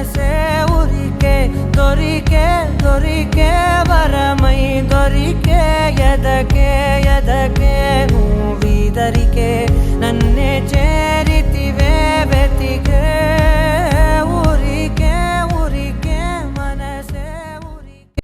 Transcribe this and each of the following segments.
మనసే ఊరికే దొరికే దొరికే వరమై దొరికే ఎదకే ఎదకే నువ్వీదరికే నన్నే చేరితివే వెతికే ఊరికే ఊరికే మనసే ఊరికే.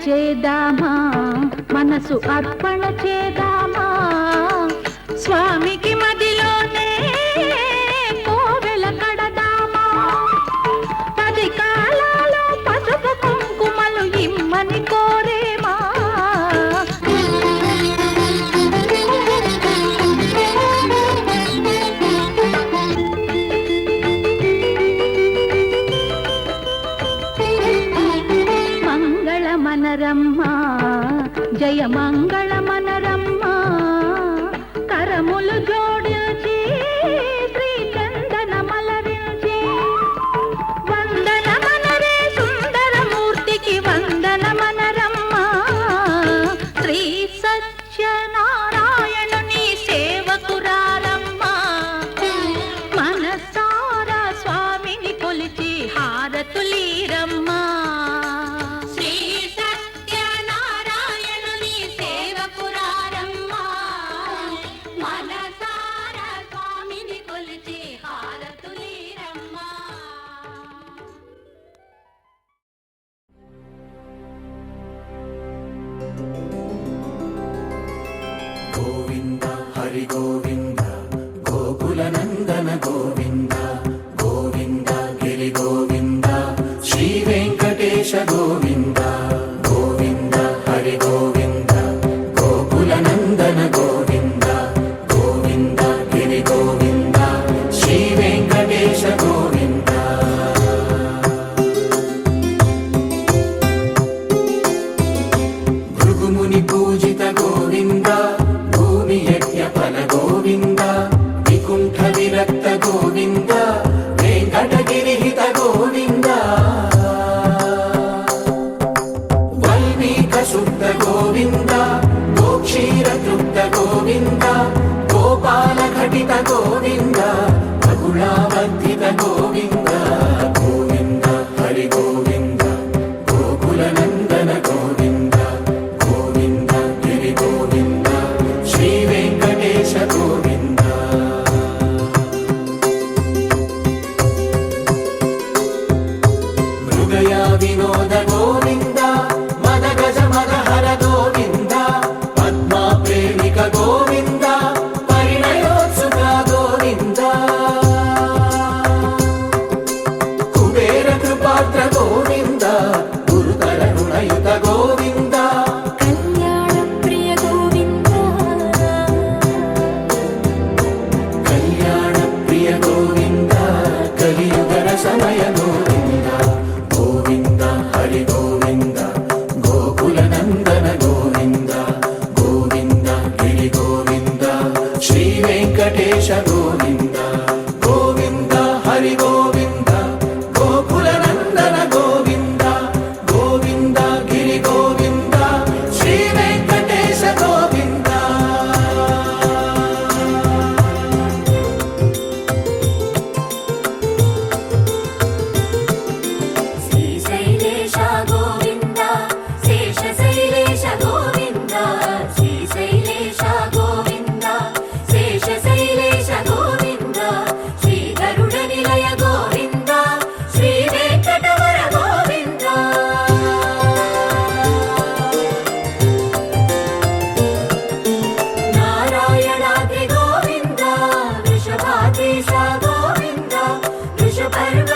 చేదామా మనసు అర్పణ చేదామా స్వామికి మదిలోనే కోవెల కడదామా 10 కాలాలో పసుపు కుంకుమలు ఇమ్మని కోరేమా మనరమ్మ జయ మంగళ మనరమ్మ గోవింద భృగుముని పూజిత గోవింద భూమి యజ్ఞ ఫల గోవింద వికుంఠ విరక్త గోవింద వెంకటగిరిహిత గోవింద వల్మీక శుద్ధ గోవింద గోక్షీర తృప్త గోవింద గోపాల ఘటిత గోవింద బహుళావర్ధిత గోవింద గోవింద హరి గోవింద గోకుల నందన గోవింద గోవింద గిరి గోవింద శ్రీ వెంకటేశ గోవింద మృగయ వినోద గోవింద మద గజ మద హర గోవింద పద్మా ప్రేమిక గోవింద పరిణయోత్సుక గోవింద కుబేర కృపాత్ర గోవింద గురుతర రుణయుత గోవింద కళ్యాణ ప్రియ గోవింద కళ్యాణ ప్రియ గోవింద కలియుగర సమయ గోవింద గోవింద హరి గోవింద గోకుల నందన గోవింద గోవింద గిరి గోవింద శ్రీ వెంకటేశ గోవింద గోవింద హరి గోవింద గోకుల నందన గోవింద గోవింద గిరి గోవింద శ్రీ వెంకటేశ గోవింద శ్రీశైలేశ గోవింద శేషశైలేశ గోవింద శ్రీశైలేశ గోవింద శేషశైలేశ గోవింద శ్రీ గరుడ నిలయ గోవింద శ్రీ వెంకటవర గోవింద నారాయణాద్రి గోవింద వృషభాద్రీశ గోవింద వృషపర్వ